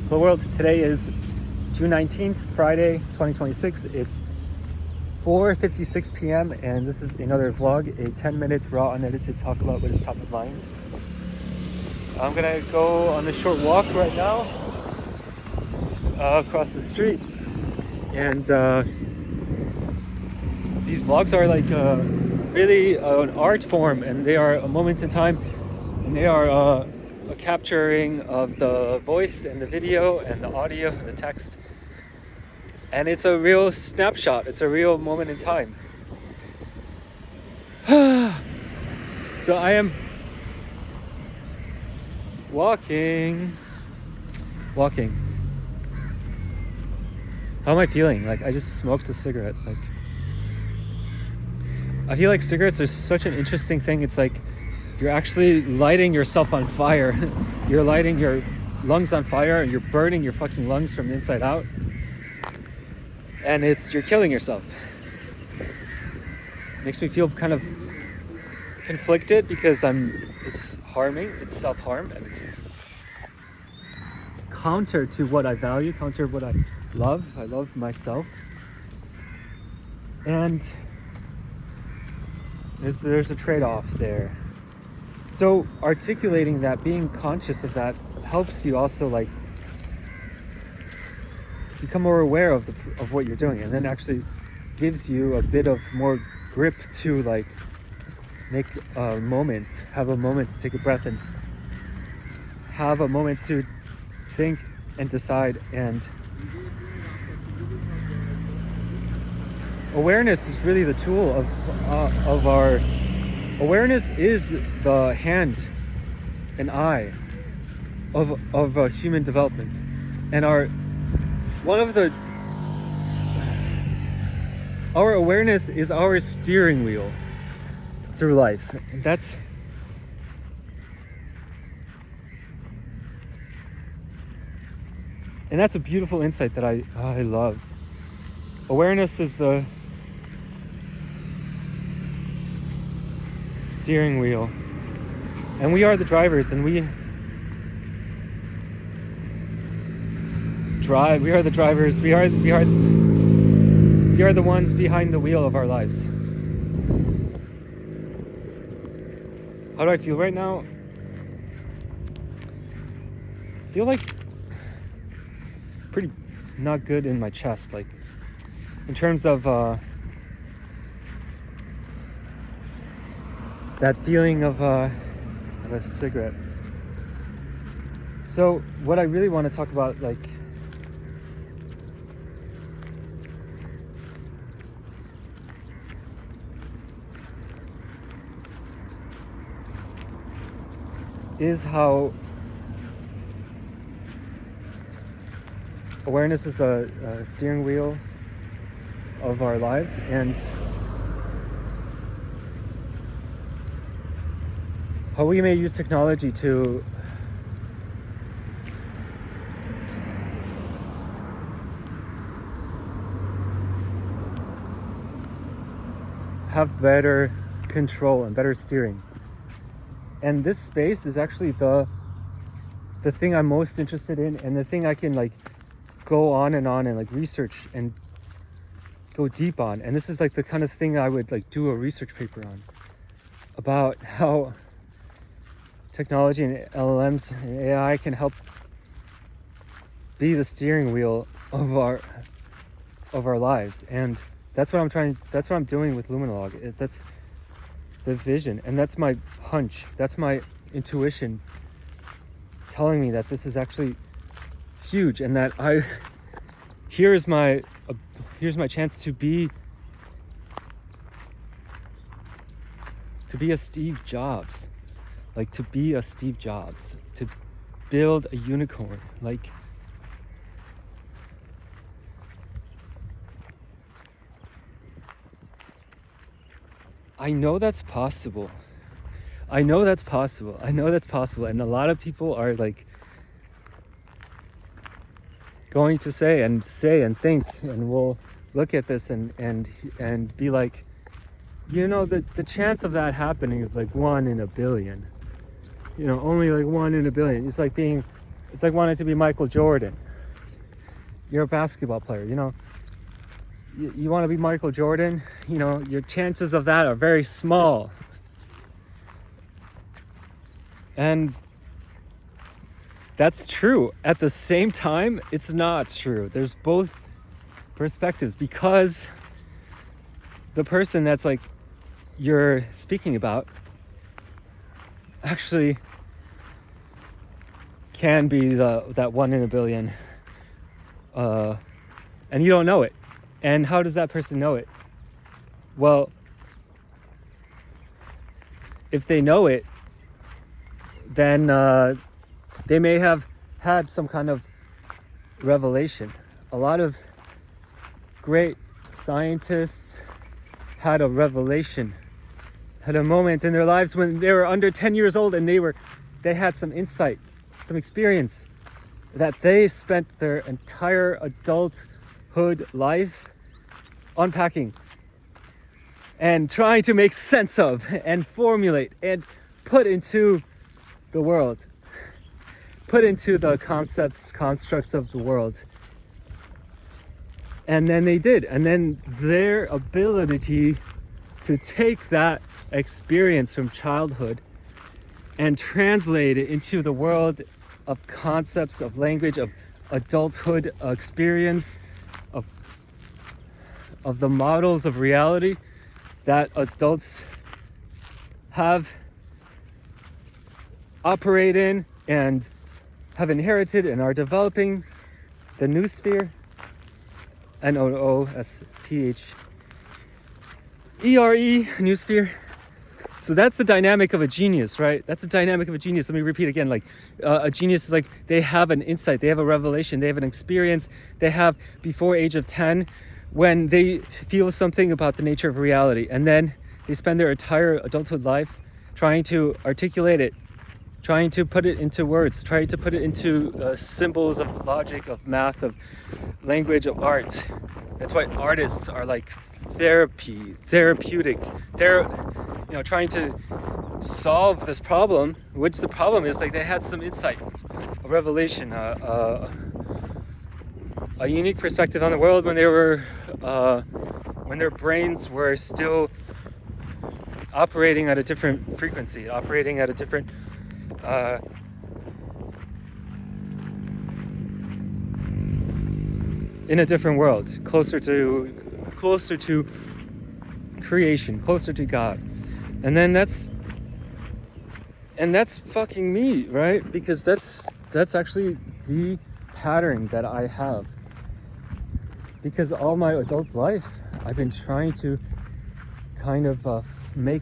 Hello world, today is June 19th, Friday, 2026. It's 4:56 p.m. and this is another vlog, a 10-minute raw unedited talk about what is top of mind. I'm gonna go on a short walk right now across the street, and these vlogs are like really an art form, and they are a moment in time, and they are a capturing of the voice and the video and the audio and the text, and it's a real snapshot, it's a real moment in time. So I am walking. How am I feeling? Like, I just smoked a cigarette. Like, I feel like cigarettes are such an interesting thing. It's like you're actually lighting yourself on fire. You're lighting your lungs on fire, and you're burning your fucking lungs from the inside out. And you're killing yourself. Makes me feel kind of conflicted because it's harming, it's self-harm, and it's counter to what I value, counter to what I love. I love myself. And there's a trade-off there. So articulating that, being conscious of that, helps you also like become more aware of what you're doing, and then actually gives you a bit of more grip to like make a moment, have a moment to take a breath and have a moment to think and decide. And awareness is really the tool of our awareness is the hand and eye of human development, and our awareness is our steering wheel through life. And that's a beautiful insight that I love. Awareness is the steering wheel, and we are the drivers, and we are the drivers. We are the ones behind the wheel of our lives. How do I feel right now? I feel like pretty not good in my chest, like in terms of that feeling of a cigarette. So what I really want to talk about, like, is how awareness is the steering wheel of our lives, and how we may use technology to have better control and better steering. And this space is actually the thing I'm most interested in, and the thing I can like go on and like research and go deep on. And this is like the kind of thing I would like do a research paper on, about how technology and LLMs and AI can help be the steering wheel of our lives. And that's what I'm doing with Luminolog. That's the vision, and that's my hunch, that's my intuition telling me that this is actually huge, and that here's my chance to be a Steve Jobs, like to be a Steve Jobs, to build a unicorn. Like, I know that's possible. And a lot of people are like going to say and think, and will look at this and be like, you know, the chance of that happening is like 1 in a billion. You know, only like 1 in a billion. It's like being It's like wanting to be Michael Jordan. You're a basketball player, you know. You want to be Michael Jordan, you know, your chances of that are very small. And that's true. At the same time, it's not true. There's both perspectives, because the person that's like you're speaking about actually can be that 1 in a billion, and you don't know it. And how does that person know it? Well, if they know it, then they may have had some kind of revelation. A lot of great scientists had a revelation, had a moment in their lives when they were under 10 years old, and they had some insight, some experience that they spent their entire adulthood life unpacking and trying to make sense of and formulate and put into the world, put into the constructs of the world. And then they did. And then their ability to take that experience from childhood and translate it into the world of concepts, of language, of adulthood experience, of the models of reality that adults have, operate in, and have inherited and are developing, the new sphere, NOOSPHERE, new sphere. So that's the dynamic of a genius, right? That's the dynamic of a genius. Let me repeat again. Like a genius is like, they have an insight, they have a revelation, they have an experience, they have before age of 10, when they feel something about the nature of reality, and then they spend their entire adulthood life trying to articulate it, trying to put it into words, trying to put it into symbols of logic, of math, of language, of art. That's why artists are like therapeutic. They're, trying to solve this problem, which the problem is like they had some insight, a revelation, a unique perspective on the world when they were, when their brains were still operating at a different frequency, operating at a different in a different world, closer to creation, closer to God. And then that's fucking me, right? Because that's actually the pattern that I have. Because all my adult life, I've been trying to kind of make,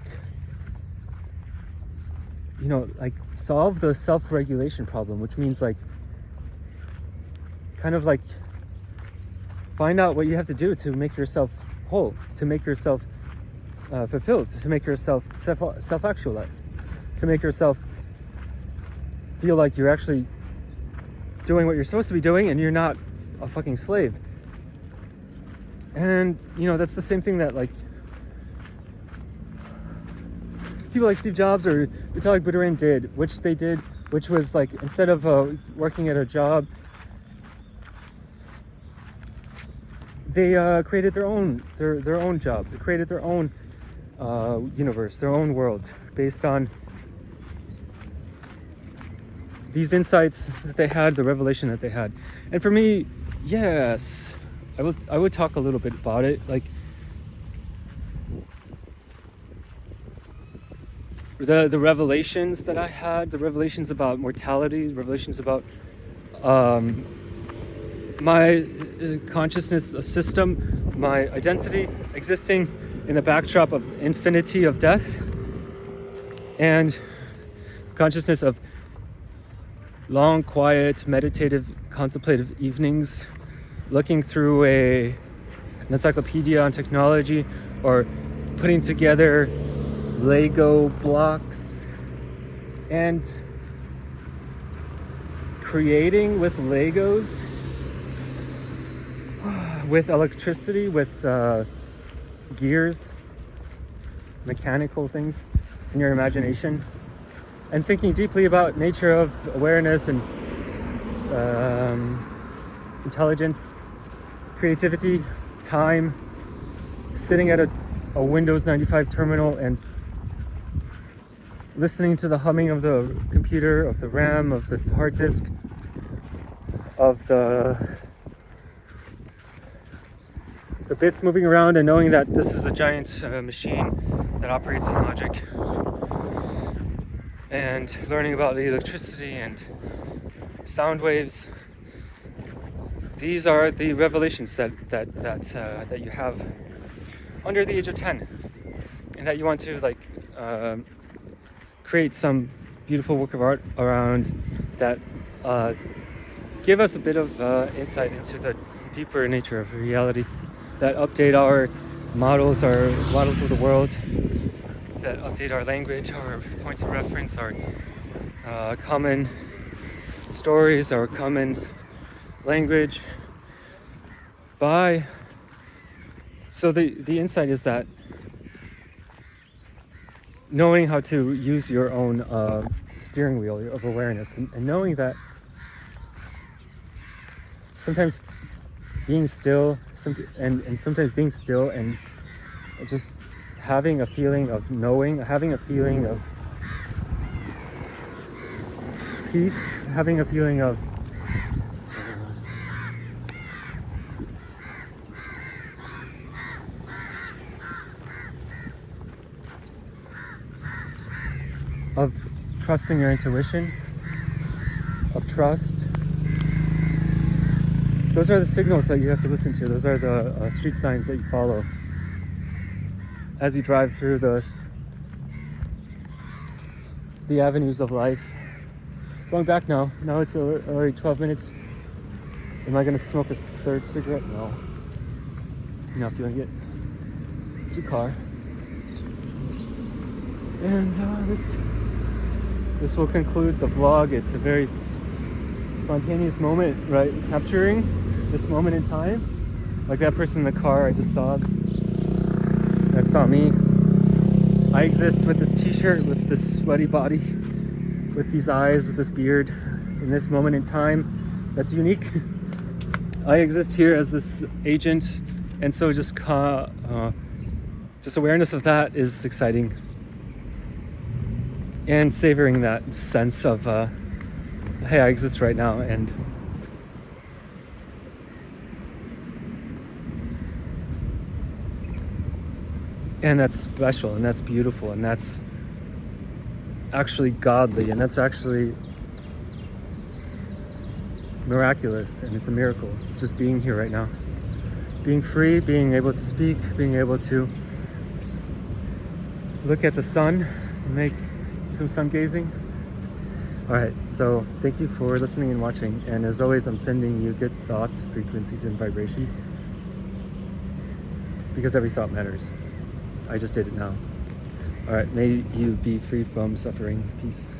like solve the self-regulation problem, which means like kind of like find out what you have to do to make yourself whole, to make yourself fulfilled, to make yourself self-actualized, to make yourself feel like you're actually doing what you're supposed to be doing and you're not a fucking slave. And that's the same thing that like people like Steve Jobs or Vitalik Buterin did, which was like, instead of working at a job, they created their own job. They created their own universe, their own world, based on these insights that they had, the revelation that they had. And for me, yes, I would talk a little bit about it, like the revelations that I had, the revelations about mortality, the revelations about my consciousness system, my identity existing in the backdrop of infinity of death, and consciousness of long, quiet, meditative, contemplative evenings, looking through an encyclopedia on technology, or putting together Lego blocks and creating with Legos, with electricity, with gears, mechanical things in your imagination, and thinking deeply about nature of awareness and intelligence, creativity, time, sitting at a Windows 95 terminal and listening to the humming of the computer, of the RAM, of the hard disk, of the bits moving around, and knowing that this is a giant machine that operates on logic, and learning about the electricity and sound waves. These are the revelations that you have under the age of 10, and that you want to like create some beautiful work of art around that give us a bit of insight into the deeper nature of reality, that update our models of the world, that update our language, our points of reference, our common stories, our common language. So the insight is that knowing how to use your own steering wheel of awareness, and knowing that sometimes being still, and sometimes being still and just having a feeling of knowing, having a feeling of peace, having a feeling of trusting your intuition, of trust. Those are the signals that you have to listen to. Those are the street signs that you follow as you drive through the avenues of life. Going back now. Now it's already 12 minutes. Am I gonna smoke a third cigarette? No. Not feeling it. It's a car. And this will conclude the vlog. It's a very spontaneous moment, right? Capturing this moment in time. Like that person in the car I just saw. That saw me. I exist with this t-shirt, with this sweaty body, with these eyes, with this beard, in this moment in time that's unique. I exist here as this agent, and so just awareness of that is exciting. And savoring that sense of, hey, I exist right now, and that's special, and that's beautiful, and that's actually godly, and that's actually miraculous, and it's a miracle. It's just being here right now, being free, being able to speak, being able to look at the sun and do some sun gazing. All right, so thank you for listening and watching, and as always, I'm sending you good thoughts, frequencies, and vibrations, because every thought matters. I just did it now. All right, may you be free from suffering. Peace.